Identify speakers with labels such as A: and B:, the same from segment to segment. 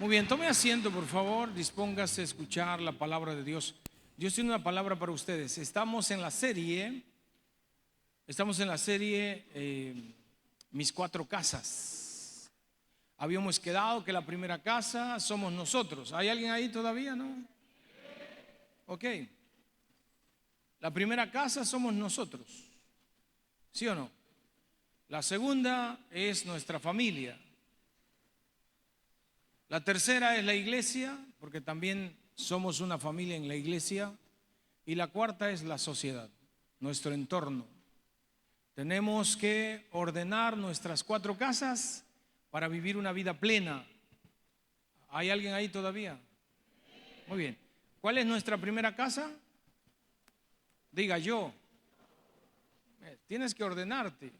A: Muy bien, tome asiento, por favor, dispóngase a escuchar la palabra de Dios. Dios tiene una palabra para ustedes. Estamos en la serie Mis Cuatro Casas. Habíamos quedado que la primera casa somos nosotros. ¿Hay alguien ahí todavía, no? Ok. La primera casa somos nosotros, ¿sí o no? La segunda es nuestra familia. La tercera es la iglesia, porque también somos una familia en la iglesia. Y la cuarta es la sociedad, nuestro entorno. Tenemos que ordenar nuestras cuatro casas para vivir una vida plena. ¿Hay alguien ahí todavía? Muy bien. ¿Cuál es nuestra primera casa? Diga yo. Tienes que ordenarte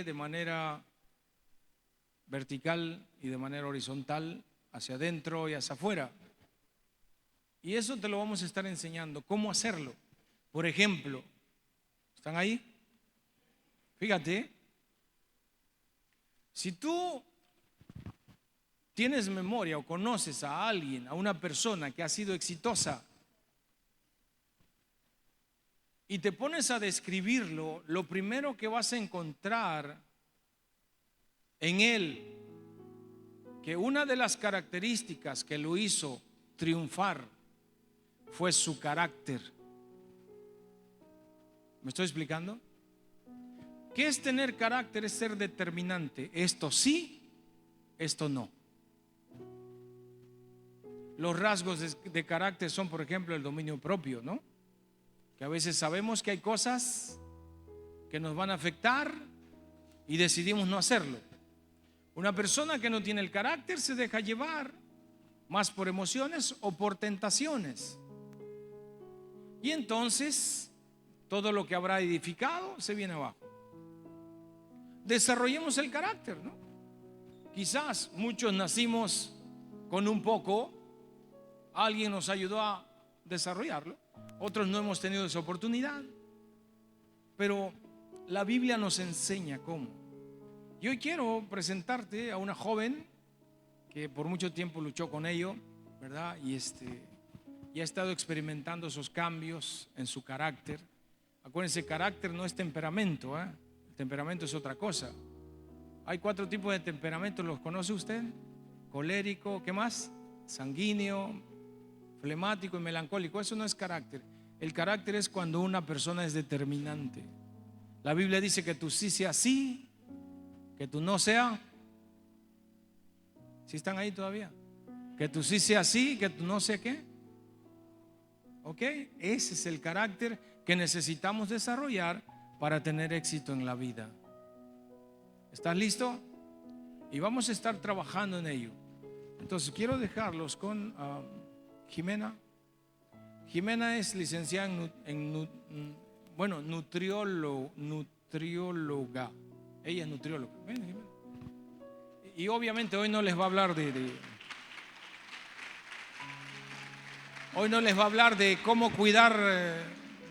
A: de manera vertical y de manera horizontal, hacia adentro y hacia afuera. Y eso te lo vamos a estar enseñando, cómo hacerlo. Por ejemplo, ¿están ahí? Fíjate, si tú tienes memoria o conoces a alguien, a una persona que ha sido exitosa, y te pones a describirlo, lo primero que vas a encontrar en él, que una de las características que lo hizo triunfar fue su carácter. ¿Me estoy explicando? ¿Qué es tener carácter? Es ser determinante. Esto sí, esto no. Los rasgos de carácter son, por ejemplo, el dominio propio, ¿no? Que a veces sabemos que hay cosas que nos van a afectar y decidimos no hacerlo. Una persona que no tiene el carácter se deja llevar más por emociones o por tentaciones. Y entonces todo lo que habrá edificado se viene abajo. Desarrollemos el carácter, ¿no? Quizás muchos nacimos con un poco, alguien nos ayudó a desarrollarlo, otros no hemos tenido esa oportunidad, pero la Biblia nos enseña cómo. Y hoy quiero presentarte a una joven que por mucho tiempo luchó con ello, ¿verdad? Y ha estado experimentando esos cambios en su carácter. Acuérdense, carácter no es temperamento, ¿eh? El temperamento es otra cosa. Hay 4 tipos de temperamentos, ¿los conoce usted? Colérico, ¿qué más? Sanguíneo, flemático y melancólico. Eso no es carácter. El carácter es cuando una persona es determinante. La Biblia dice que tú sí sea sí, que tú no sea. ¿Sí están ahí todavía? Que tú sí sea sí, que tú no sea qué. ¿Ok? Ese es el carácter que necesitamos desarrollar para tener éxito en la vida. ¿Estás listo? Y vamos a estar trabajando en ello. Entonces quiero dejarlos con Jimena. Jimena es licenciada nutrióloga. Ella es nutrióloga. Ven, Jimena. Y obviamente hoy no les va a hablar hoy no les va a hablar de cómo cuidar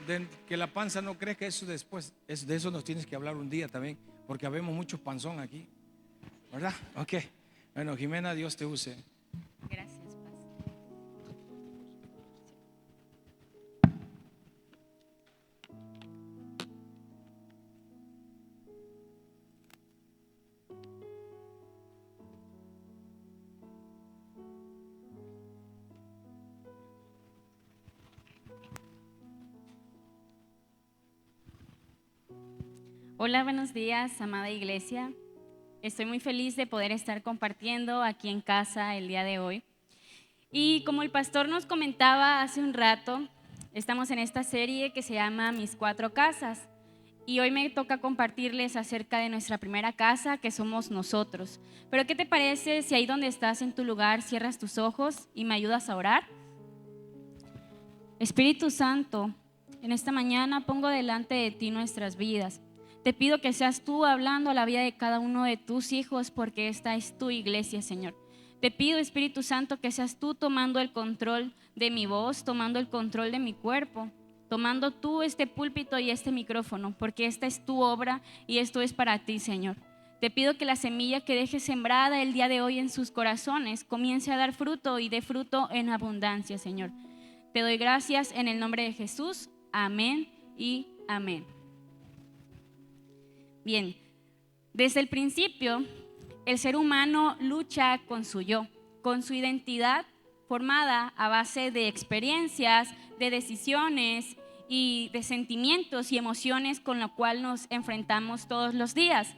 A: de que la panza no crezca. Eso después, de eso nos tienes que hablar un día también, porque habemos muchos panzón aquí, ¿verdad? Ok. Bueno, Jimena, Dios te use.
B: Gracias, Pastor. Hola, buenos días, amada iglesia. Estoy muy feliz de poder estar compartiendo aquí en casa el día de hoy. Y como el pastor nos comentaba hace un rato, estamos en esta serie que se llama Mis Cuatro Casas. Y hoy me toca compartirles acerca de nuestra primera casa, que somos nosotros. Pero ¿qué te parece si ahí donde estás en tu lugar cierras tus ojos y me ayudas a orar? Espíritu Santo, en esta mañana pongo delante de ti nuestras vidas. Te pido que seas tú hablando a la vida de cada uno de tus hijos, porque esta es tu iglesia, Señor. Te pido, Espíritu Santo, que seas tú tomando el control de mi voz, tomando el control de mi cuerpo, tomando tú este púlpito y este micrófono, porque esta es tu obra y esto es para ti, Señor. Te pido que la semilla que dejes sembrada el día de hoy en sus corazones comience a dar fruto y dé fruto en abundancia, Señor. Te doy gracias en el nombre de Jesús. Amén y amén. Bien, desde el principio, el ser humano lucha con su yo, con su identidad formada a base de experiencias, de decisiones y de sentimientos y emociones con lo cual nos enfrentamos todos los días.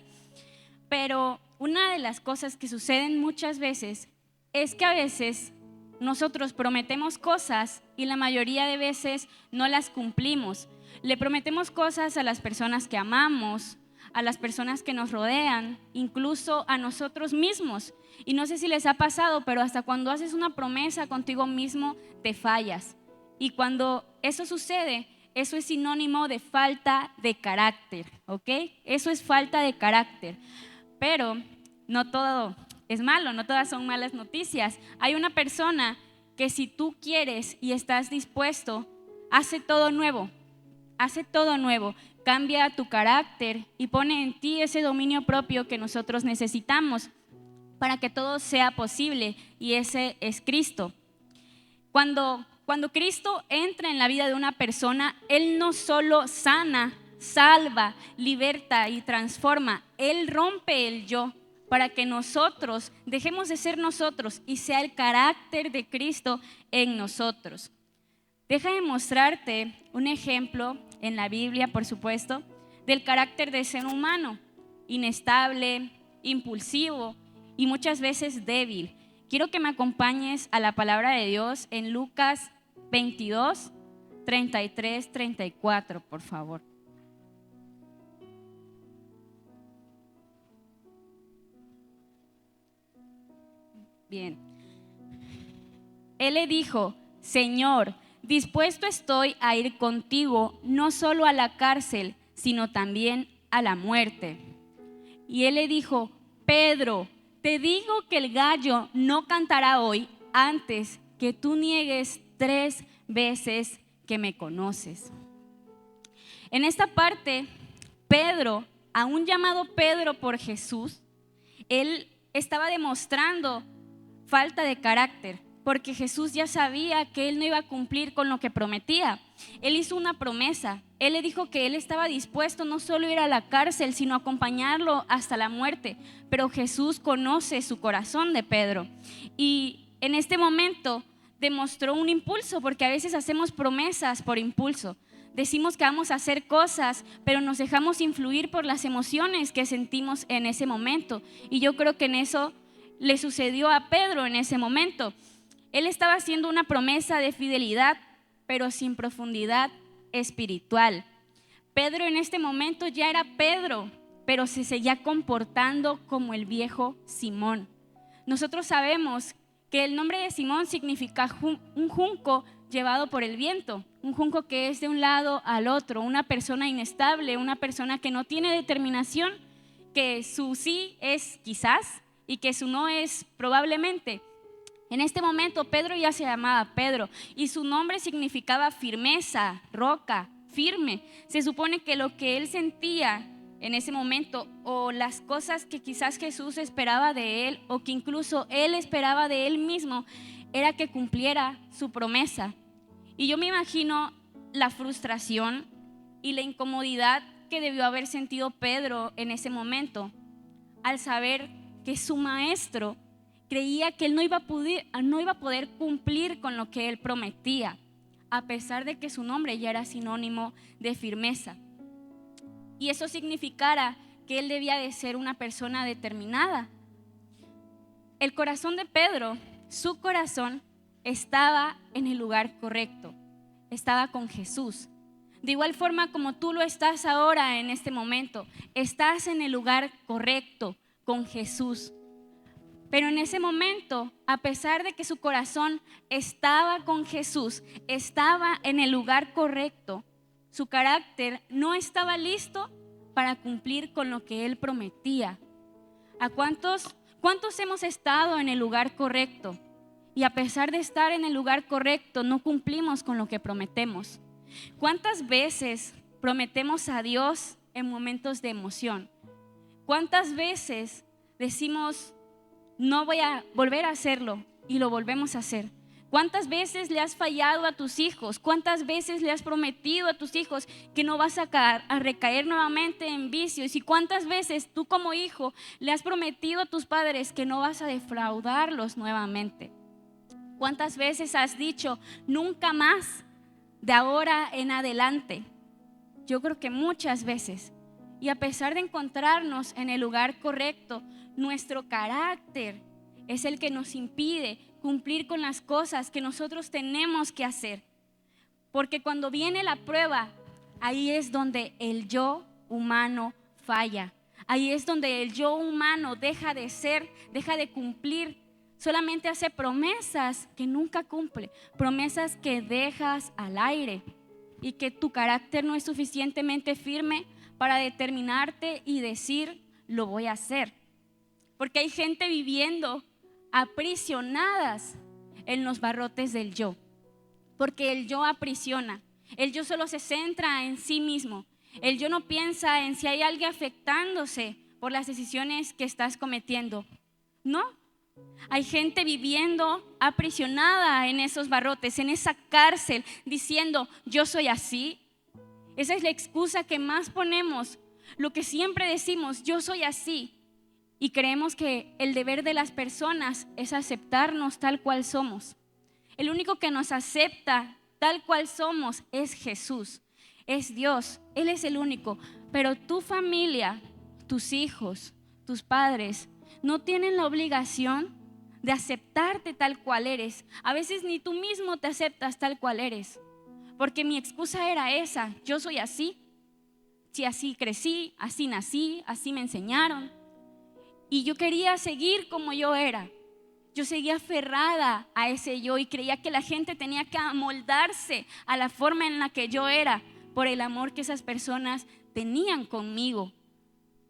B: Pero una de las cosas que suceden muchas veces es que a veces nosotros prometemos cosas y la mayoría de veces no las cumplimos. Le prometemos cosas a las personas que amamos, a las personas que nos rodean, incluso a nosotros mismos. Y no sé si les ha pasado, pero hasta cuando haces una promesa contigo mismo, te fallas. Y cuando eso sucede, eso es sinónimo de falta de carácter, ¿ok? Eso es falta de carácter. Pero no todo es malo, no todas son malas noticias. Hay una persona que si tú quieres y estás dispuesto, hace todo nuevo, cambia tu carácter y pone en ti ese dominio propio que nosotros necesitamos para que todo sea posible, y ese es Cristo. Cuando Cristo entra en la vida de una persona, Él no solo sana, salva, liberta y transforma, Él rompe el yo para que nosotros dejemos de ser nosotros y sea el carácter de Cristo en nosotros. Déjame mostrarte un ejemplo en la Biblia, por supuesto, del carácter del ser humano, inestable, impulsivo y muchas veces débil. Quiero que me acompañes a la palabra de Dios en Lucas 22, 33, 34, por favor. Bien. Él le dijo: Señor, dispuesto estoy a ir contigo, no solo a la cárcel, sino también a la muerte. Y él le dijo: Pedro, te digo que el gallo no cantará hoy antes que tú niegues 3 veces que me conoces. En esta parte, Pedro, aún llamado Pedro por Jesús, él estaba demostrando falta de carácter, porque Jesús ya sabía que él no iba a cumplir con lo que prometía. Él hizo una promesa. Él le dijo que él estaba dispuesto no solo a ir a la cárcel, sino a acompañarlo hasta la muerte. Pero Jesús conoce su corazón de Pedro. Y en este momento demostró un impulso, porque a veces hacemos promesas por impulso. Decimos que vamos a hacer cosas, pero nos dejamos influir por las emociones que sentimos en ese momento. Y yo creo que en eso le sucedió a Pedro en ese momento. Él estaba haciendo una promesa de fidelidad, pero sin profundidad espiritual. Pedro en este momento ya era Pedro, pero se seguía comportando como el viejo Simón. Nosotros sabemos que el nombre de Simón significa un junco llevado por el viento, un junco que es de un lado al otro, una persona inestable, una persona que no tiene determinación, que su sí es quizás y que su no es probablemente. En este momento Pedro ya se llamaba Pedro y su nombre significaba firmeza, roca, firme. Se supone que lo que él sentía en ese momento, o las cosas que quizás Jesús esperaba de él, o que incluso él esperaba de él mismo, era que cumpliera su promesa. Y yo me imagino la frustración y la incomodidad que debió haber sentido Pedro en ese momento al saber que su maestro creía que él no iba a poder cumplir con lo que él prometía, a pesar de que su nombre ya era sinónimo de firmeza. Y eso significara que él debía de ser una persona determinada. El corazón de Pedro, su corazón, estaba en el lugar correcto, estaba con Jesús. De igual forma como tú lo estás ahora en este momento, estás en el lugar correcto con Jesús. Pero en ese momento, a pesar de que su corazón estaba con Jesús, estaba en el lugar correcto, su carácter no estaba listo para cumplir con lo que él prometía. ¿A cuántos hemos estado en el lugar correcto? Y a pesar de estar en el lugar correcto, no cumplimos con lo que prometemos. ¿Cuántas veces prometemos a Dios en momentos de emoción? ¿Cuántas veces decimos, no voy a volver a hacerlo y lo volvemos a hacer? ¿Cuántas veces le has fallado a tus hijos? ¿Cuántas veces le has prometido a tus hijos que no vas a recaer nuevamente en vicios? ¿Y cuántas veces tú como hijo le has prometido a tus padres que no vas a defraudarlos nuevamente? ¿Cuántas veces has dicho, nunca más, de ahora en adelante? Yo creo que muchas veces. Y a pesar de encontrarnos en el lugar correcto, nuestro carácter es el que nos impide cumplir con las cosas que nosotros tenemos que hacer. Porque cuando viene la prueba, ahí es donde el yo humano falla. Ahí es donde el yo humano deja de ser, deja de cumplir. Solamente hace promesas que nunca cumple, promesas que dejas al aire, y que tu carácter no es suficientemente firme para determinarte y decir, lo voy a hacer. Porque hay gente viviendo aprisionadas en los barrotes del yo, porque el yo aprisiona. El yo solo se centra en sí mismo. El yo no piensa en si hay alguien afectándose por las decisiones que estás cometiendo. No, hay gente viviendo aprisionada en esos barrotes, en esa cárcel, diciendo, yo soy así. Esa es la excusa que más ponemos, lo que siempre decimos, yo soy así. Y creemos que el deber de las personas es aceptarnos tal cual somos. El único que nos acepta tal cual somos es Jesús, es Dios. Él es el único. Pero tu familia, tus hijos, tus padres, no tienen la obligación de aceptarte tal cual eres. A veces ni tú mismo te aceptas tal cual eres. Porque mi excusa era esa, yo soy así. Si así crecí, así nací, así me enseñaron. Y yo quería seguir como yo era. Yo seguía aferrada a ese yo y creía que la gente tenía que amoldarse a la forma en la que yo era por el amor que esas personas tenían conmigo.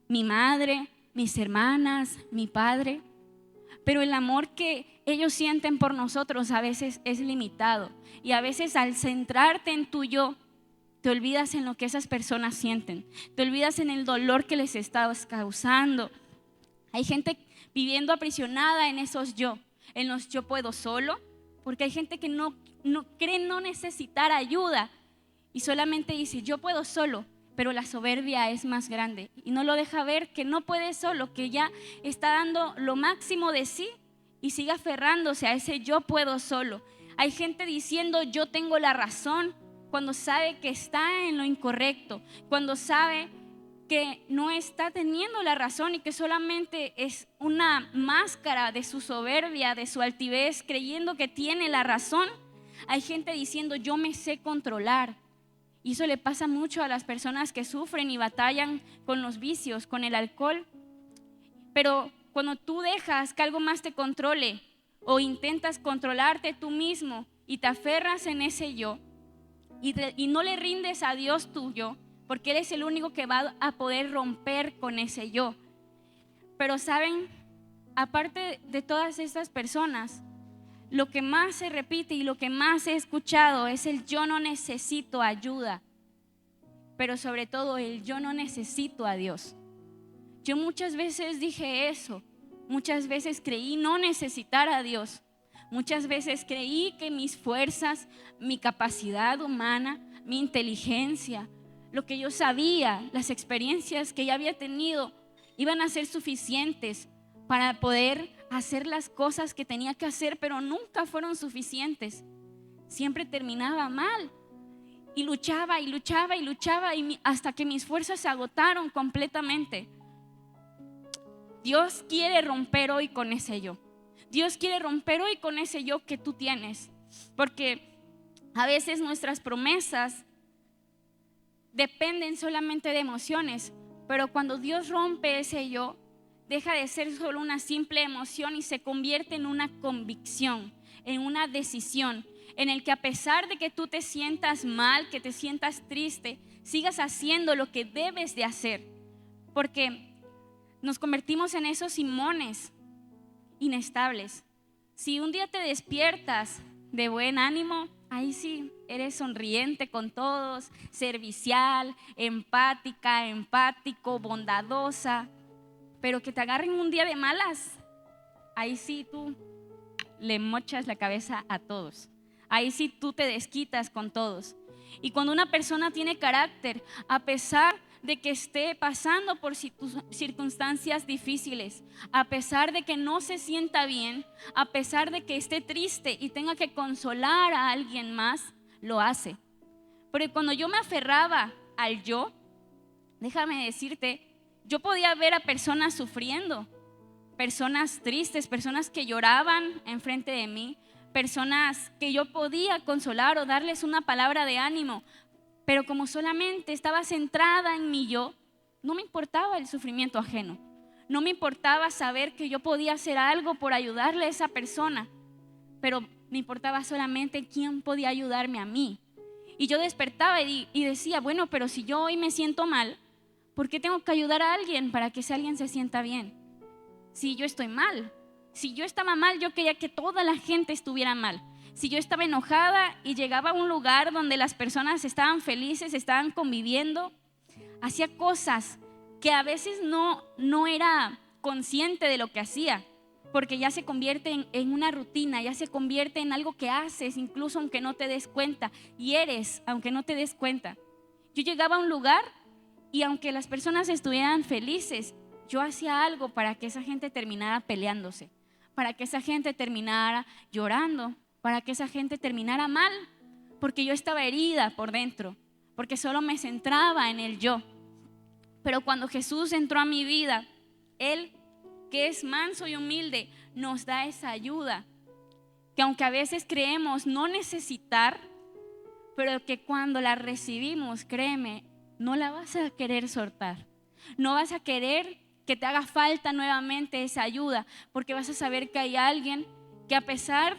B: Mi madre, mis hermanas, mi padre. Pero el amor que ellos sienten por nosotros a veces es limitado. Y a veces al centrarte en tu yo, te olvidas en lo que esas personas sienten. Te olvidas en el dolor que les estás causando. Hay gente viviendo aprisionada en esos yo, en los yo puedo solo, porque hay gente que no cree no necesitar ayuda y solamente dice yo puedo solo, pero la soberbia es más grande y no lo deja ver que no puede solo, que ya está dando lo máximo de sí y sigue aferrándose a ese yo puedo solo. Hay gente diciendo yo tengo la razón cuando sabe que está en lo incorrecto, cuando sabe que no está teniendo la razón y que solamente es una máscara de su soberbia, de su altivez, creyendo que tiene la razón. Hay gente diciendo yo me sé controlar, y eso le pasa mucho a las personas que sufren y batallan con los vicios, con el alcohol. Pero cuando tú dejas que algo más te controle o intentas controlarte tú mismo y te aferras en ese yo y no le rindes a Dios tu yo, porque Él es el único que va a poder romper con ese yo. Pero saben, aparte de todas estas personas, lo que más se repite y lo que más he escuchado es el yo no necesito ayuda, pero sobre todo el yo no necesito a Dios. Yo muchas veces dije eso, muchas veces creí no necesitar a Dios, muchas veces creí que mis fuerzas, mi capacidad humana, mi inteligencia, lo que yo sabía, las experiencias que ya había tenido, iban a ser suficientes para poder hacer las cosas que tenía que hacer, pero nunca fueron suficientes. Siempre terminaba mal y luchaba y luchaba y luchaba hasta que mis fuerzas se agotaron completamente. Dios quiere romper hoy con ese yo. Dios quiere romper hoy con ese yo que tú tienes, porque a veces nuestras promesas dependen solamente de emociones, pero cuando Dios rompe ese yo, deja de ser solo una simple emoción y se convierte en una convicción, en una decisión, en el que a pesar de que tú te sientas mal, que te sientas triste, sigas haciendo lo que debes de hacer, porque nos convertimos en esos Simones inestables. Si un día te despiertas de buen ánimo, ahí sí, eres sonriente con todos, servicial, empática, empático, bondadosa. pero que te agarren un día de malas, ahí sí tú le mochas la cabeza a todos. Ahí sí tú te desquitas con todos. Y cuando una persona tiene carácter, a pesar de que esté pasando por circunstancias difíciles, a pesar de que no se sienta bien, a pesar de que esté triste y tenga que consolar a alguien más, lo hace. Porque cuando yo me aferraba al yo, déjame decirte, yo podía ver a personas sufriendo, personas tristes, personas que lloraban enfrente de mí, personas que yo podía consolar o darles una palabra de ánimo, pero como solamente estaba centrada en mi yo, no me importaba el sufrimiento ajeno, no me importaba saber que yo podía hacer algo por ayudarle a esa persona, pero me importaba solamente quién podía ayudarme a mí. Y yo despertaba y decía, bueno, pero si yo hoy me siento mal, ¿por qué tengo que ayudar a alguien para que ese alguien se sienta bien? Si yo estoy mal, si yo estaba mal, yo quería que toda la gente estuviera mal. Si yo estaba enojada y llegaba a un lugar donde las personas estaban felices, estaban conviviendo, hacía cosas que a veces no era consciente de lo que hacía, porque ya se convierte en una rutina, ya se convierte en algo que haces, incluso aunque no te des cuenta, y eres, aunque no te des cuenta. Yo llegaba a un lugar y aunque las personas estuvieran felices, yo hacía algo para que esa gente terminara peleándose, para que esa gente terminara llorando, para que esa gente terminara mal, porque yo estaba herida por dentro, porque solo me centraba en el yo. Pero cuando Jesús entró a mi vida, Él, que es manso y humilde, nos da esa ayuda, que aunque a veces creemos no necesitar, pero que cuando la recibimos, créeme, no la vas a querer soltar, no vas a querer que te haga falta nuevamente esa ayuda, porque vas a saber que hay alguien que a pesar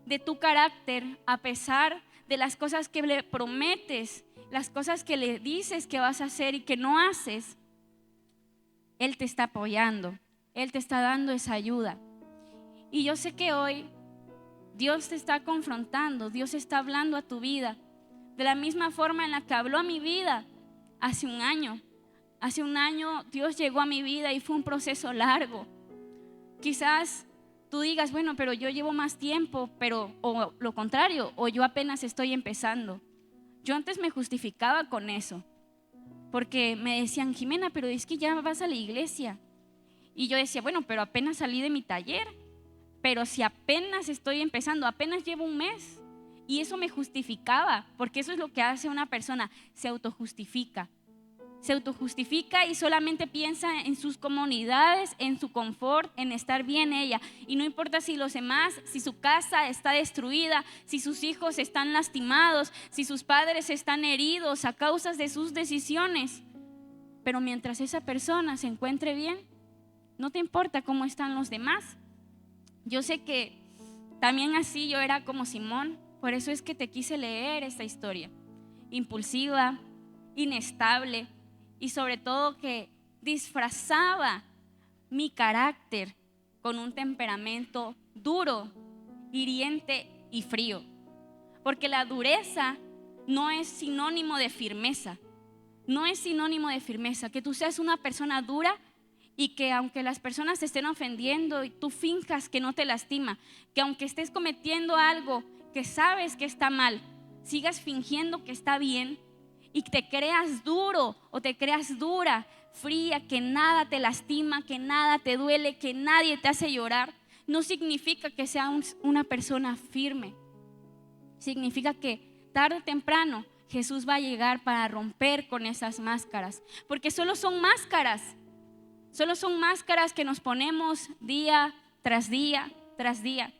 B: de tu carácter, a pesar de las cosas que le prometes, las cosas que le dices que vas a hacer y que no haces, Él te está apoyando, Él te está dando esa ayuda. Y yo sé que hoy Dios te está confrontando, Dios está hablando a tu vida, de la misma forma en la que habló a mi vida hace un año. Hace un año Dios llegó a mi vida y fue un proceso largo. Quizás tú digas, bueno, pero yo llevo más tiempo, o lo contrario, o yo apenas estoy empezando. Yo antes me justificaba con eso, porque me decían, Jimena, pero es que ya vas a la iglesia. Y yo decía, bueno, pero apenas salí de mi taller, pero si apenas estoy empezando, apenas llevo un mes. Y eso me justificaba, porque eso es lo que hace una persona, se autojustifica. Se autojustifica y solamente piensa en sus comunidades, en su confort, en estar bien ella. Y no importa si los demás, si su casa está destruida, si sus hijos están lastimados, si sus padres están heridos a causa de sus decisiones. Pero mientras esa persona se encuentre bien, no te importa cómo están los demás. Yo sé que también así yo era como Simón, por eso es que te quise leer esta historia. Impulsiva, inestable, y sobre todo que disfrazaba mi carácter con un temperamento duro, hiriente y frío. Porque la dureza no es sinónimo de firmeza. No es sinónimo de firmeza. Que tú seas una persona dura y que aunque las personas te estén ofendiendo y tú finjas que no te lastima, que aunque estés cometiendo algo que sabes que está mal, sigas fingiendo que está bien, y te creas duro o te creas dura, fría, que nada te lastima, que nada te duele, que nadie te hace llorar, no significa que seas una persona firme. Significa que tarde o temprano Jesús va a llegar para romper con esas máscaras, porque solo son máscaras que nos ponemos día tras día tras día.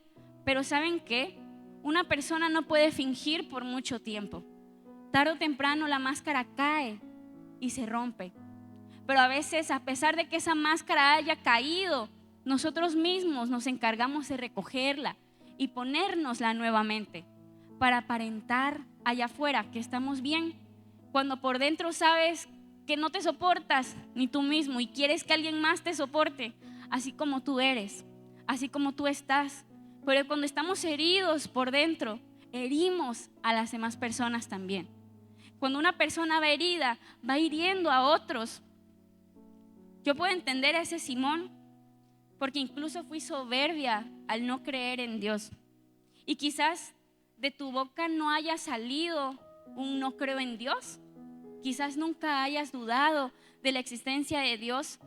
B: Pero ¿saben qué? Una persona no puede fingir por mucho tiempo. Tarde o temprano la máscara cae y se rompe. Pero a veces, a pesar de que esa máscara haya caído, nosotros mismos nos encargamos de recogerla y ponérnosla nuevamente para aparentar allá afuera que estamos bien, cuando por dentro sabes que no te soportas ni tú mismo y quieres que alguien más te soporte, así como tú eres, así como tú estás. Pero cuando estamos heridos por dentro, herimos a las demás personas también. Cuando una persona va herida, va hiriendo a otros. Yo puedo entender a ese Simón porque incluso fui soberbia al no creer en Dios. Y quizás de tu boca no haya salido un no creo en Dios. Quizás nunca hayas dudado de la existencia de Dios,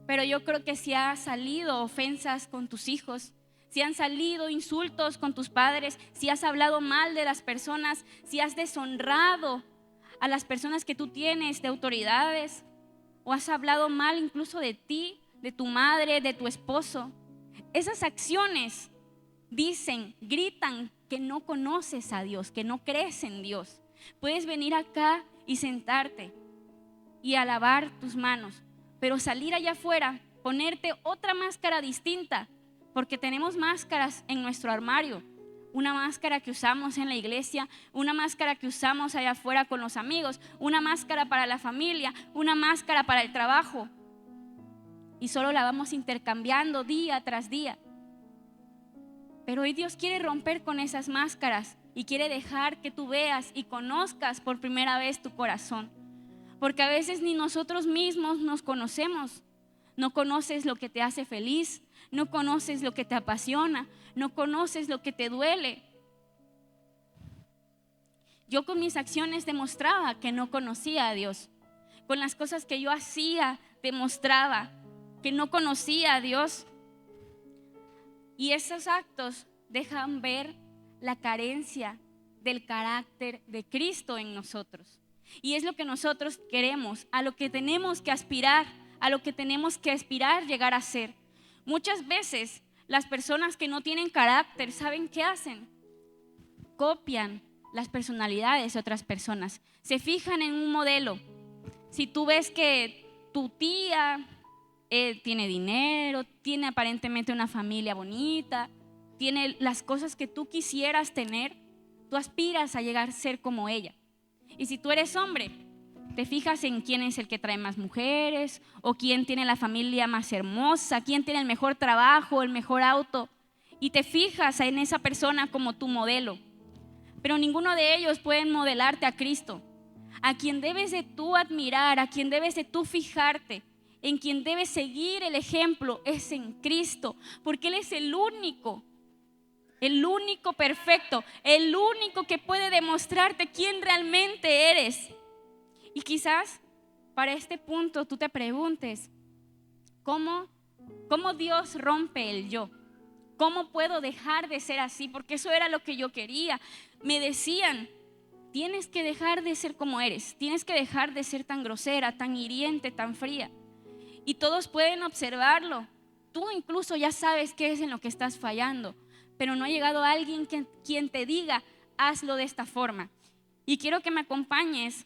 B: pero yo creo que si ha salido ofensas con tus hijos, si han salido insultos con tus padres, si has hablado mal de las personas, si has deshonrado a las personas que tú tienes de autoridades, o has hablado mal incluso de ti, de tu madre, de tu esposo, esas acciones dicen, gritan que no conoces a Dios, que no crees en Dios. Puedes venir acá y sentarte y alabar tus manos, pero salir allá afuera, ponerte otra máscara distinta, porque tenemos máscaras en nuestro armario. Una máscara que usamos en la iglesia, una máscara que usamos allá afuera con los amigos, una máscara para la familia, una máscara para el trabajo. Y solo la vamos intercambiando día tras día. Pero hoy Dios quiere romper con esas máscaras y quiere dejar que tú veas y conozcas por primera vez tu corazón. Porque a veces ni nosotros mismos nos conocemos. No conoces lo que te hace feliz, no conoces lo que te apasiona, no conoces lo que te duele. Yo con mis acciones demostraba que no conocía a Dios. Con las cosas que yo hacía demostraba que no conocía a Dios. Y esos actos dejan ver la carencia del carácter de Cristo en nosotros. Y es lo que nosotros queremos, a lo que tenemos que aspirar, llegar a ser. Muchas veces las personas que no tienen carácter, ¿saben qué hacen? Copian las personalidades de otras personas. Se fijan en un modelo. Si tú ves que tu tía tiene dinero, tiene aparentemente una familia bonita, tiene las cosas que tú quisieras tener, tú aspiras a llegar a ser como ella. Y si tú eres hombre, te fijas en quién es el que trae más mujeres, o quién tiene la familia más hermosa, quién tiene el mejor trabajo, el mejor auto, y te fijas en esa persona como tu modelo. Pero ninguno de ellos pueden modelarte a Cristo, a quien debes de tú admirar, a quien debes de tú fijarte, en quien debes seguir el ejemplo es en Cristo, porque Él es el único perfecto, el único que puede demostrarte quién realmente eres. Y quizás para este punto tú te preguntes, ¿cómo Dios rompe el yo? ¿Cómo puedo dejar de ser así? Porque eso era lo que yo quería. Me decían, tienes que dejar de ser como eres, tienes que dejar de ser tan grosera, tan hiriente, tan fría. Y todos pueden observarlo. Tú incluso ya sabes qué es en lo que estás fallando, pero no ha llegado alguien quien te diga, hazlo de esta forma. Y quiero que me acompañes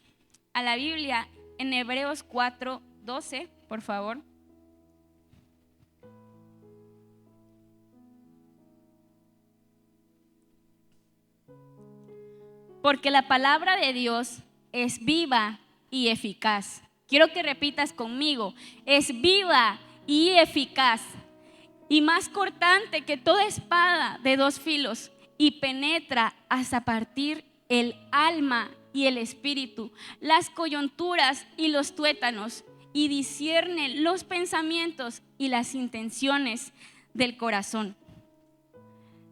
B: a la Biblia en Hebreos 4:12, por favor. Porque la palabra de Dios es viva y eficaz. Quiero que repitas conmigo, es viva y eficaz, y más cortante que toda espada de dos filos, y penetra hasta partir el alma y el espíritu, las coyunturas y los tuétanos, y discierne los pensamientos y las intenciones del corazón.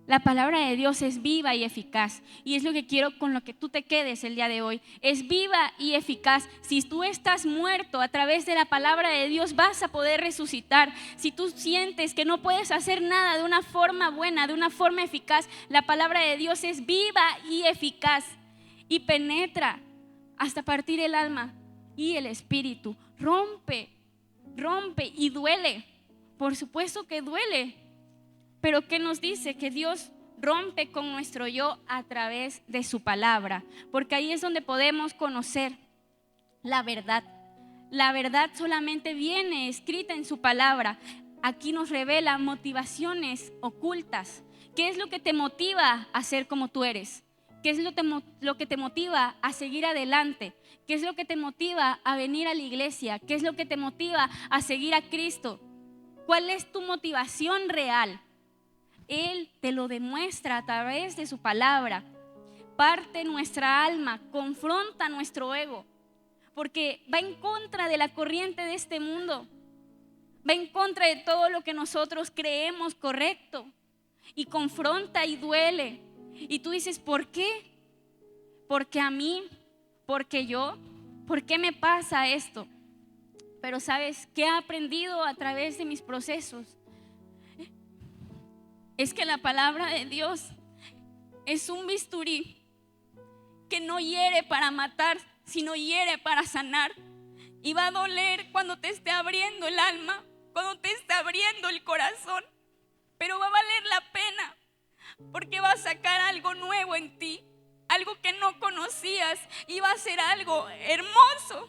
B: La palabra de Dios es viva y eficaz, y es lo que quiero con lo que tú te quedes el día de hoy. Es viva y eficaz. Si tú estás muerto, a través de la palabra de Dios vas a poder resucitar. Si tú sientes que no puedes hacer nada de una forma buena, de una forma eficaz, la palabra de Dios es viva y eficaz, y penetra hasta partir el alma y el espíritu. Rompe y duele. Por supuesto que duele. Pero ¿qué nos dice? Que Dios rompe con nuestro yo a través de su palabra, porque ahí es donde podemos conocer la verdad. La verdad solamente viene escrita en su palabra. Aquí nos revela motivaciones ocultas. ¿Qué es lo que te motiva a ser como tú eres? ¿Qué es lo que te motiva a seguir adelante? ¿Qué es lo que te motiva a venir a la iglesia? ¿Qué es lo que te motiva a seguir a Cristo? ¿Cuál es tu motivación real? Él te lo demuestra a través de su palabra. Parte nuestra alma, confronta nuestro ego, porque va en contra de la corriente de este mundo. va en contra de todo lo que nosotros creemos correcto y confronta y duele. Y tú dices, ¿por qué? ¿Porque a mí? ¿Porque yo? ¿Por qué me pasa esto? Pero ¿sabes qué he aprendido a través de mis procesos? Es que la palabra de Dios es un bisturí que no hiere para matar, sino hiere para sanar. Y va a doler cuando te esté abriendo el alma, cuando te esté abriendo el corazón, pero va a valer la pena, porque va a sacar algo nuevo en ti, algo que no conocías, y va a ser algo hermoso.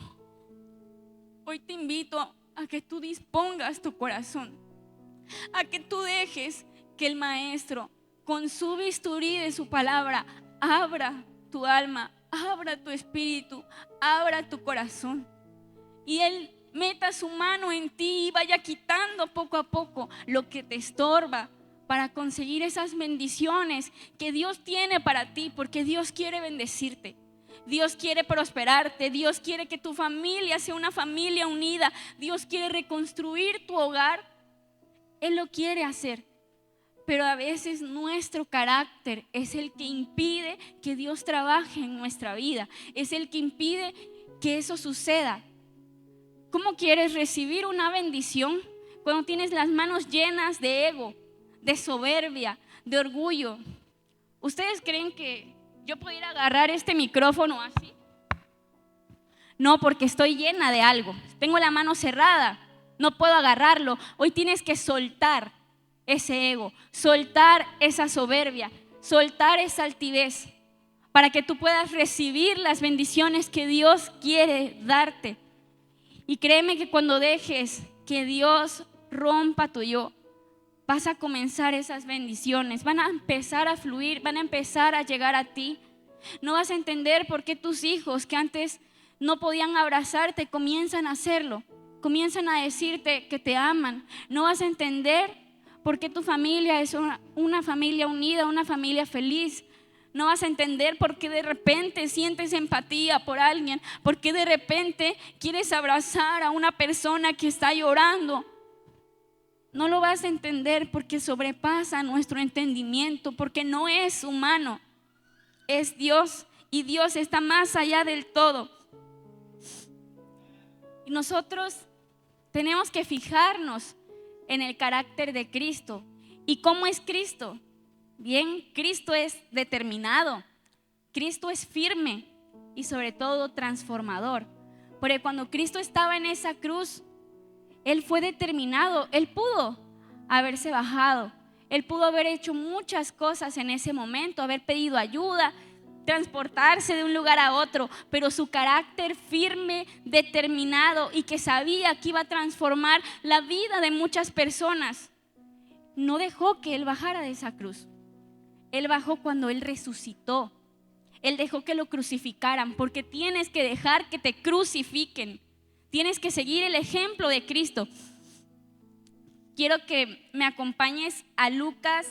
B: Hoy te invito a que tú dispongas tu corazón, a que tú dejes que el Maestro, con su bisturí de su palabra, abra tu alma, abra tu espíritu, abra tu corazón, y Él meta su mano en ti y vaya quitando poco a poco lo que te estorba para conseguir esas bendiciones que Dios tiene para ti, porque Dios quiere bendecirte. Dios quiere prosperarte, Dios quiere que tu familia sea una familia unida, Dios quiere reconstruir tu hogar. Él lo quiere hacer, pero a veces nuestro carácter es el que impide que Dios trabaje en nuestra vida, es el que impide que eso suceda. ¿Cómo quieres recibir una bendición cuando tienes las manos llenas de ego, de soberbia, de orgullo? ¿Ustedes creen que yo pudiera agarrar este micrófono así? No, porque estoy llena de algo. Tengo la mano cerrada, no puedo agarrarlo. Hoy tienes que soltar ese ego, soltar esa soberbia, soltar esa altivez, para que tú puedas recibir las bendiciones que Dios quiere darte. Y créeme que cuando dejes que Dios rompa tu yo, vas a comenzar esas bendiciones, van a empezar a fluir, van a empezar a llegar a ti. No vas a entender por qué tus hijos que antes no podían abrazarte comienzan a hacerlo, comienzan a decirte que te aman. No vas a entender por qué tu familia es una familia unida, una familia feliz. No vas a entender por qué de repente sientes empatía por alguien, por qué de repente quieres abrazar a una persona que está llorando. No lo vas a entender porque sobrepasa nuestro entendimiento, porque no es humano, es Dios, y Dios está más allá del todo. Y nosotros tenemos que fijarnos en el carácter de Cristo. ¿Y cómo es Cristo? Bien, Cristo es determinado, Cristo es firme y sobre todo transformador. Porque cuando Cristo estaba en esa cruz, Él fue determinado. Él pudo haberse bajado, Él pudo haber hecho muchas cosas en ese momento, haber pedido ayuda, transportarse de un lugar a otro, pero su carácter firme, determinado y que sabía que iba a transformar la vida de muchas personas, no dejó que Él bajara de esa cruz. Él bajó cuando Él resucitó. Él dejó que lo crucificaran, porque tienes que dejar que te crucifiquen. Tienes que seguir el ejemplo de Cristo. Quiero que me acompañes a Lucas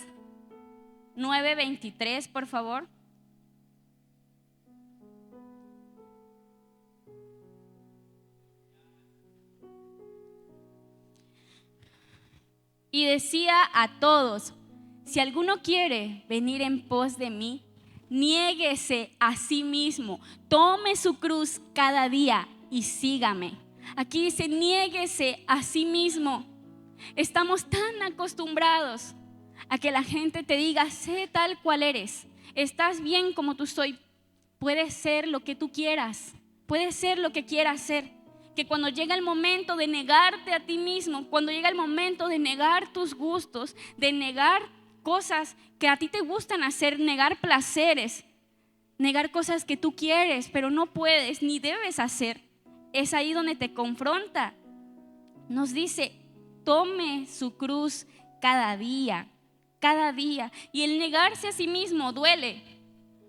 B: 9:23, por favor. Y decía a todos: si alguno quiere venir en pos de mí, niéguese a sí mismo, tome su cruz cada día y sígame. Aquí dice: niéguese a sí mismo. Estamos tan acostumbrados a que la gente te diga: sé tal cual eres, estás bien como tú soy, puedes ser lo que tú quieras, puedes ser lo que quieras ser. Que cuando llega el momento de negarte a ti mismo, cuando llega el momento de negar tus gustos, de negar cosas que a ti te gustan hacer, negar placeres, negar cosas que tú quieres pero no puedes ni debes hacer, es ahí donde te confronta. Nos dice: tome su cruz cada día, cada día. Y el negarse a sí mismo duele,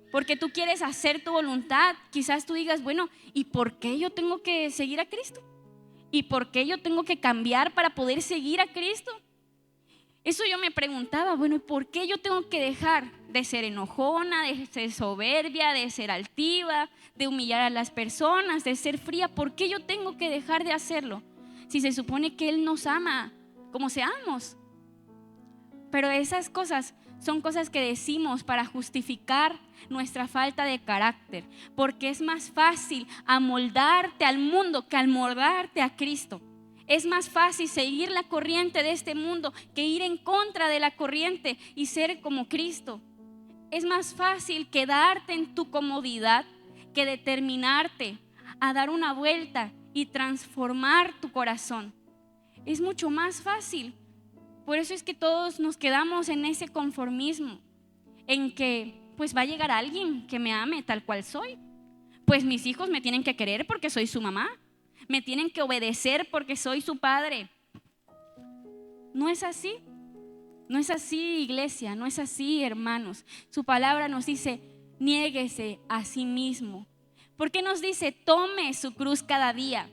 B: porque tú quieres hacer tu voluntad. Quizás tú digas: bueno, ¿y por qué yo tengo que seguir a Cristo? ¿Y por qué yo tengo que cambiar para poder seguir a Cristo? Eso yo me preguntaba, bueno, ¿y por qué yo tengo que dejar de ser enojona, de ser soberbia, de ser altiva, de humillar a las personas, de ser fría? ¿Por qué yo tengo que dejar de hacerlo? si se supone que Él nos ama como seamos? Pero esas cosas son cosas que decimos para justificar nuestra falta de carácter, porque es más fácil amoldarte al mundo que amoldarte a Cristo. Es más fácil seguir la corriente de este mundo que ir en contra de la corriente y ser como Cristo. Es más fácil quedarte en tu comodidad que determinarte a dar una vuelta y transformar tu corazón. Es mucho más fácil. Por eso es que todos nos quedamos en ese conformismo, en que pues va a llegar alguien que me ame tal cual soy. Pues mis hijos me tienen que querer porque soy su mamá. Me tienen que obedecer porque soy su padre. No es así. No es así, iglesia. No es así, hermanos. Su palabra nos dice, niéguese a sí mismo. ¿Por qué nos dice, tome su cruz cada día?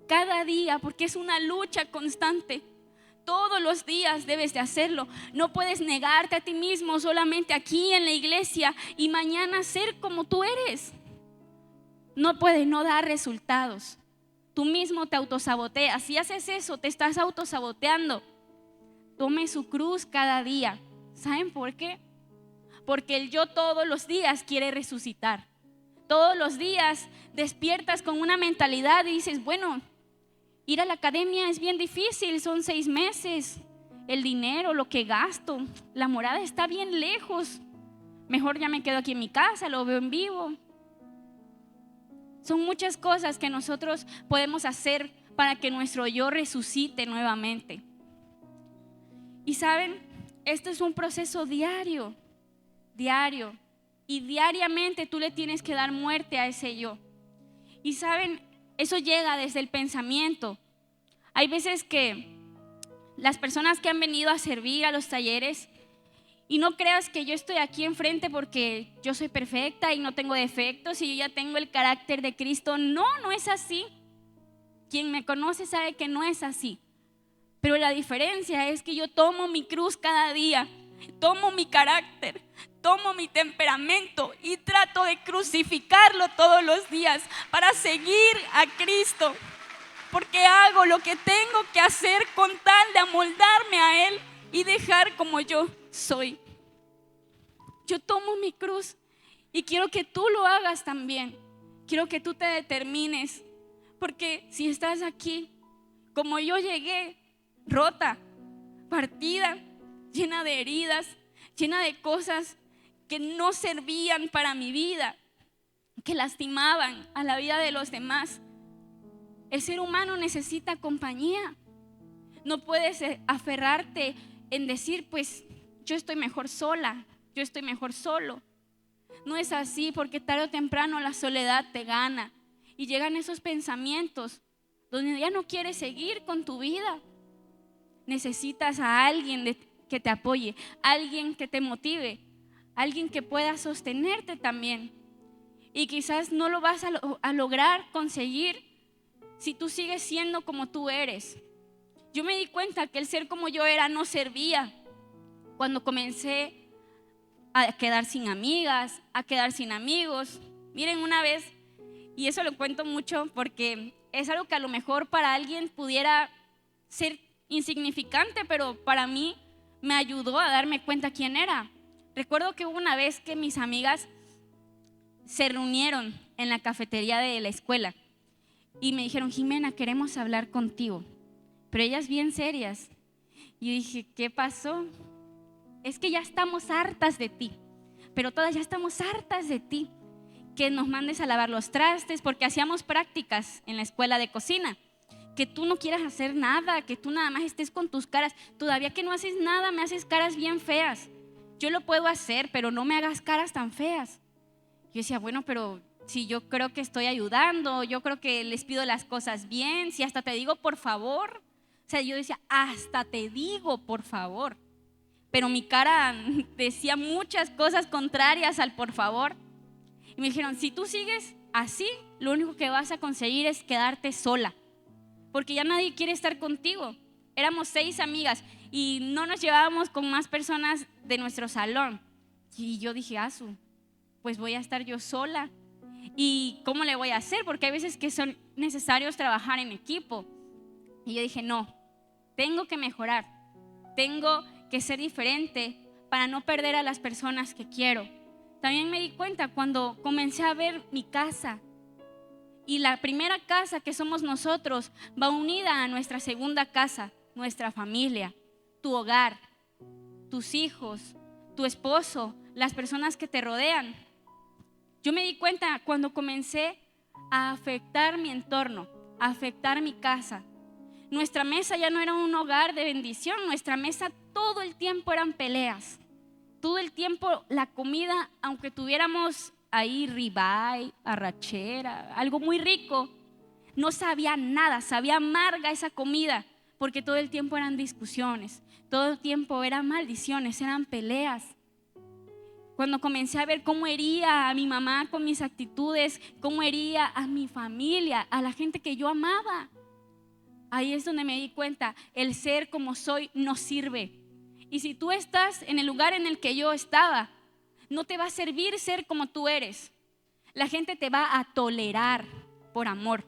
B: Cada día, porque es una lucha constante. Todos los días debes de hacerlo. No puedes negarte a ti mismo solamente aquí en la iglesia y mañana ser como tú eres. No puedes, no dar resultados. Tú mismo te autosaboteas. Si haces eso, te estás autosaboteando. Tome su cruz cada día. ¿Saben por qué? Porque el yo todos los días quiere resucitar. Todos los días despiertas con una mentalidad y dices, bueno, ir a la academia es bien difícil, son 6 meses. El dinero, lo que gasto, la morada está bien lejos. Mejor ya me quedo aquí en mi casa, lo veo en vivo. Son muchas cosas que nosotros podemos hacer para que nuestro yo resucite nuevamente. Y saben, esto es un proceso diario. Y diariamente tú le tienes que dar muerte a ese yo. Y saben, eso llega desde el pensamiento. Hay veces que las personas que han venido a servir a los talleres, y no creas que yo estoy aquí enfrente porque yo soy perfecta y no tengo defectos y yo ya tengo el carácter de Cristo. No, no es así. Quien me conoce sabe que no es así. Pero la diferencia es que yo tomo mi cruz cada día, tomo mi carácter, tomo mi temperamento y trato de crucificarlo todos los días para seguir a Cristo. Porque hago lo que tengo que hacer con tal de amoldarme a Él y dejar como yo soy. Yo tomo mi cruz y quiero que tú lo hagas también. Quiero que tú te determines, porque si estás aquí como yo llegué, rota, partida, llena de heridas, llena de cosas que no servían para mi vida, que lastimaban a la vida de los demás. El ser humano necesita compañía. No puedes aferrarte en decir, pues yo estoy mejor sola, yo estoy mejor solo. No es así, porque tarde o temprano la soledad te gana y llegan esos pensamientos donde ya no quieres seguir con tu vida. Necesitas a alguien que te apoye, alguien que te motive, alguien que pueda sostenerte también. Y quizás no lo vas a lograr conseguir si tú sigues siendo como tú eres. Yo me di cuenta que el ser como yo era no servía cuando comencé a quedar sin amigas, a quedar sin amigos. Miren, una vez, y eso lo cuento mucho porque es algo que a lo mejor para alguien pudiera ser insignificante, pero para mí me ayudó a darme cuenta quién era. Recuerdo que hubo una vez que mis amigas se reunieron en la cafetería de la escuela y me dijeron, Jimena, queremos hablar contigo. Pero ellas bien serias. Y yo dije, ¿qué pasó? Es que ya estamos hartas de ti, pero todas ya estamos hartas de ti, que nos mandes a lavar los trastes, porque hacíamos prácticas en la escuela de cocina, que tú no quieras hacer nada, que tú nada más estés con tus caras. Todavía que no haces nada, me haces caras bien feas. Yo lo puedo hacer, pero no me hagas caras tan feas. Yo decía, bueno, pero si yo creo que estoy ayudando, yo creo que les pido las cosas bien, si hasta te digo por favor. O sea, yo decía, hasta te digo por favor. Pero mi cara decía muchas cosas contrarias al por favor. Y me dijeron, si tú sigues así, lo único que vas a conseguir es quedarte sola, porque ya nadie quiere estar contigo. Éramos 6 amigas y no nos llevábamos con más personas de nuestro salón. Y yo dije, pues voy a estar yo sola. ¿Y cómo le voy a hacer? Porque hay veces que son necesarios trabajar en equipo. Y yo dije, no, tengo que mejorar, tengo que ser diferente para no perder a las personas que quiero. También me di cuenta cuando comencé a ver mi casa, y la primera casa que somos nosotros va unida a nuestra segunda casa, nuestra familia, tu hogar, tus hijos, tu esposo, las personas que te rodean. Yo me di cuenta cuando comencé a afectar mi entorno, a afectar mi casa. Nuestra mesa ya no era un hogar de bendición, nuestra mesa todo el tiempo eran peleas. Todo el tiempo la comida, aunque tuviéramos ahí ribeye, arrachera, algo muy rico, no sabía nada, sabía amarga esa comida, porque todo el tiempo eran discusiones, todo el tiempo eran maldiciones, eran peleas. Cuando comencé a ver cómo hería a mi mamá con mis actitudes, cómo hería a mi familia, a la gente que yo amaba, ahí es donde me di cuenta, el ser como soy no sirve. Y si tú estás en el lugar en el que yo estaba, no te va a servir ser como tú eres. La gente te va a tolerar por amor,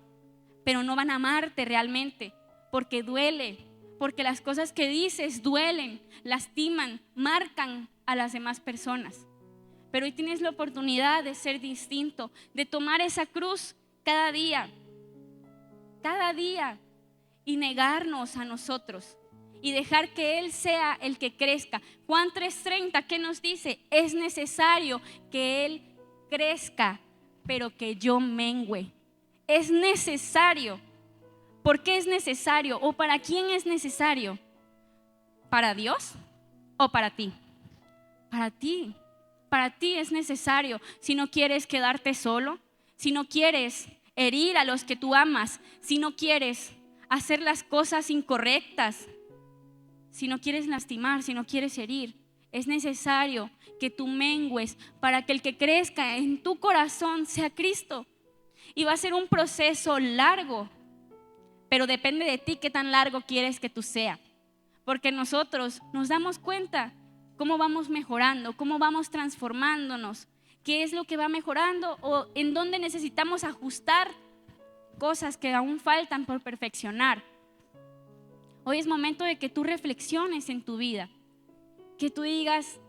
B: pero no van a amarte realmente, porque duele, porque las cosas que dices duelen, lastiman, marcan a las demás personas. Pero hoy tienes la oportunidad de ser distinto, de tomar esa cruz cada día, y negarnos a nosotros y dejar que Él sea el que crezca. Juan 3:30, ¿qué nos dice? Es necesario que Él crezca, pero que yo mengüe. Es necesario. ¿Por qué es necesario? ¿O para quién es necesario? ¿Para Dios o para ti? Para ti. Para ti es necesario. Si no quieres quedarte solo, si no quieres herir a los que tú amas, si no quieres hacer las cosas incorrectas, si no quieres lastimar, si no quieres herir, es necesario que tú mengues para que el que crezca en tu corazón sea Cristo. Y va a ser un proceso largo, pero depende de ti qué tan largo quieres que tú sea. Porque nosotros nos damos cuenta cómo vamos mejorando, cómo vamos transformándonos, qué es lo que va mejorando o en dónde necesitamos ajustar cosas que aún faltan por perfeccionar. Hoy es momento de que tú reflexiones en tu vida, que tú digas,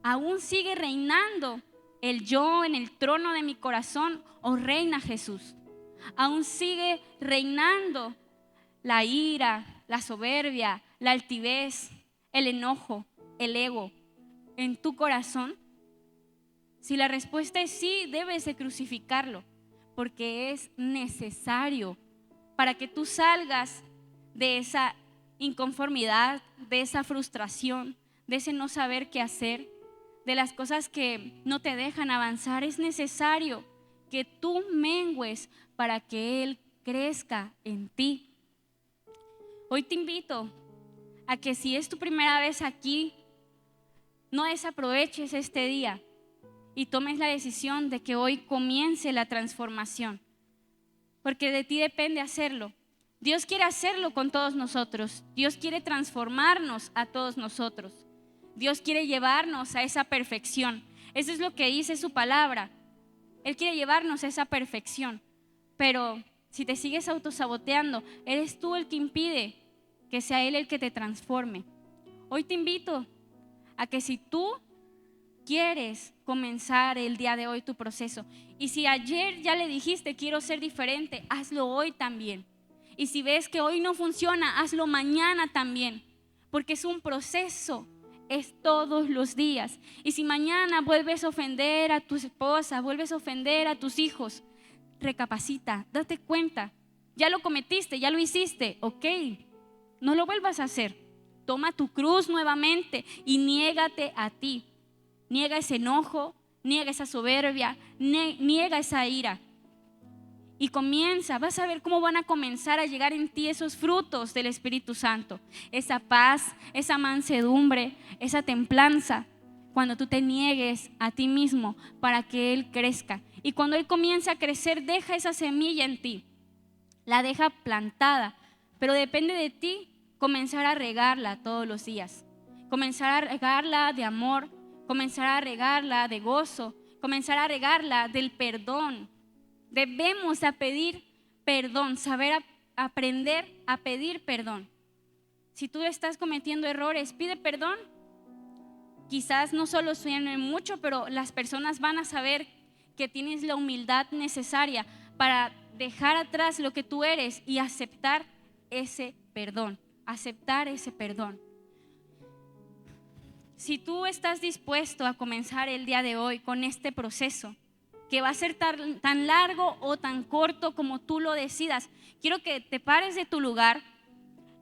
B: ¿aún sigue reinando el yo en el trono de mi corazón o reina Jesús? ¿Aún sigue reinando la ira, la soberbia, la altivez, el enojo, el ego en tu corazón? Si la respuesta es sí, debes de crucificarlo, porque es necesario para que tú salgas de esa inconformidad, de esa frustración, de ese no saber qué hacer, de las cosas que no te dejan avanzar. Es necesario que tú mengues para que Él crezca en ti. Hoy te invito a que si es tu primera vez aquí, no desaproveches este día y tomes la decisión de que hoy comience la transformación, porque de ti depende hacerlo. Dios quiere hacerlo con todos nosotros. Dios quiere transformarnos a todos nosotros. Dios quiere llevarnos a esa perfección. Eso es lo que dice su palabra. Él quiere llevarnos a esa perfección. Pero si te sigues autosaboteando, eres tú el que impide que sea Él el que te transforme. Hoy te invito a que si tú quieres comenzar el día de hoy tu proceso, y si ayer ya le dijiste quiero ser diferente, hazlo hoy también. Y si ves que hoy no funciona, hazlo mañana también, porque es un proceso, es todos los días. Y si mañana vuelves a ofender a tu esposa, vuelves a ofender a tus hijos, recapacita, date cuenta, ya lo cometiste, ya lo hiciste, ok, no lo vuelvas a hacer. Toma tu cruz nuevamente y niégate a ti. Niega ese enojo, niega esa soberbia, niega esa ira. Y comienza, vas a ver cómo van a comenzar a llegar en ti esos frutos del Espíritu Santo. Esa paz, esa mansedumbre, esa templanza. Cuando tú te niegues a ti mismo para que Él crezca. Y cuando Él comienza a crecer, deja esa semilla en ti. La deja plantada. Pero depende de ti comenzar a regarla todos los días. Comenzar a regarla de amor. Comenzar a regarla de gozo. Comenzar a regarla del perdón. Debemos a pedir perdón, saber aprender a pedir perdón. Si tú estás cometiendo errores, pide perdón. Quizás no solo suene mucho, pero las personas van a saber que tienes la humildad necesaria para dejar atrás lo que tú eres y aceptar ese perdón. Aceptar ese perdón. Si tú estás dispuesto a comenzar el día de hoy con este proceso, que va a ser tan largo o tan corto como tú lo decidas, quiero que te pares de tu lugar,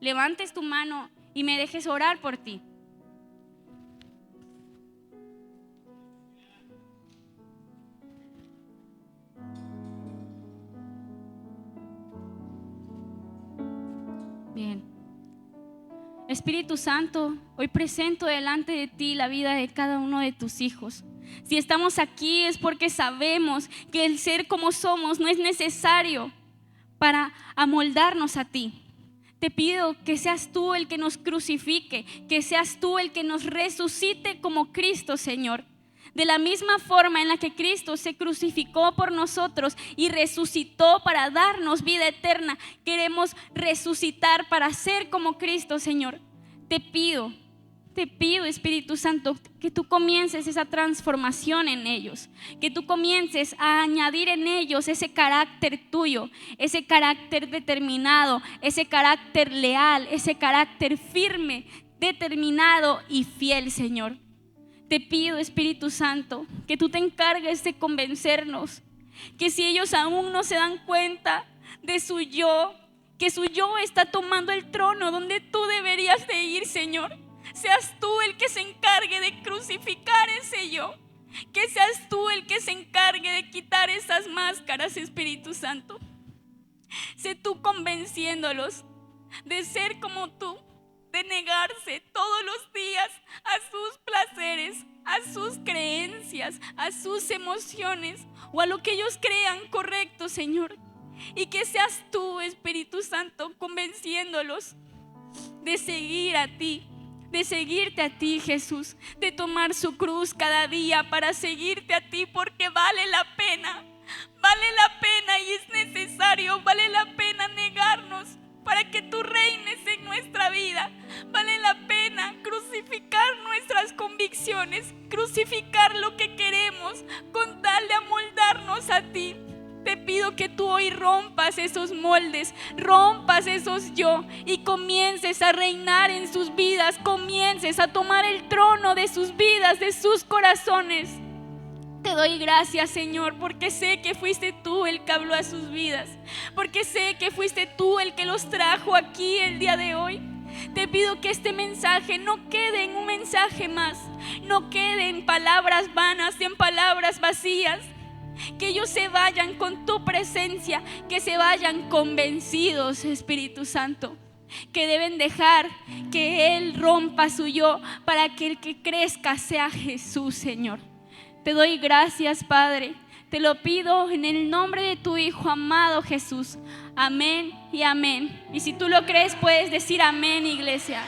B: levantes tu mano y me dejes orar por ti. Bien. Espíritu Santo, hoy presento delante de ti la vida de cada uno de tus hijos. Si estamos aquí es porque sabemos que el ser como somos no es necesario para amoldarnos a ti. Te pido que seas tú el que nos crucifique, que seas tú el que nos resucite como Cristo, Señor. De la misma forma en la que Cristo se crucificó por nosotros y resucitó para darnos vida eterna, queremos resucitar para ser como Cristo, Señor. Te pido, Espíritu Santo, que tú comiences esa transformación en ellos, que tú comiences a añadir en ellos ese carácter tuyo, ese carácter determinado, ese carácter leal, ese carácter firme, determinado y fiel, Señor. Te pido, Espíritu Santo, que tú te encargues de convencernos, que si ellos aún no se dan cuenta de su yo, que su yo está tomando el trono donde tú deberías de ir, Señor, seas tú el que se encargue de crucificar ese yo, que seas tú el que se encargue de quitar esas máscaras, Espíritu Santo. Sé tú convenciéndolos de ser como tú, de negarse todos los días a sus placeres, a sus creencias, a sus emociones o a lo que ellos crean correcto, Señor. Y que seas tú, Espíritu Santo, convenciéndolos de seguir a ti, de seguirte a ti, Jesús, de tomar su cruz cada día para seguirte a ti, porque vale la pena y es necesario, vale la pena negarnos para que tú reines en nuestra vida. Vale la pena crucificar nuestras convicciones, crucificar lo que queremos con tal de amoldarnos a ti. Te pido que tú hoy rompas esos moldes, rompas esos yo y comiences a reinar en sus vidas, comiences a tomar el trono de sus vidas, de sus corazones. Te doy gracias, Señor, porque sé que fuiste tú el que habló a sus vidas, porque sé que fuiste tú el que los trajo aquí el día de hoy. Te pido que este mensaje no quede en un mensaje más, no quede en palabras vanas, en palabras vacías. Que ellos se vayan con tu presencia, que se vayan convencidos, Espíritu Santo, que deben dejar que Él rompa su yo para que el que crezca sea Jesús, Señor. Te doy gracias, Padre. Te lo pido en el nombre de tu Hijo amado Jesús. Amén y amén. Y si tú lo crees, puedes decir amén, iglesia.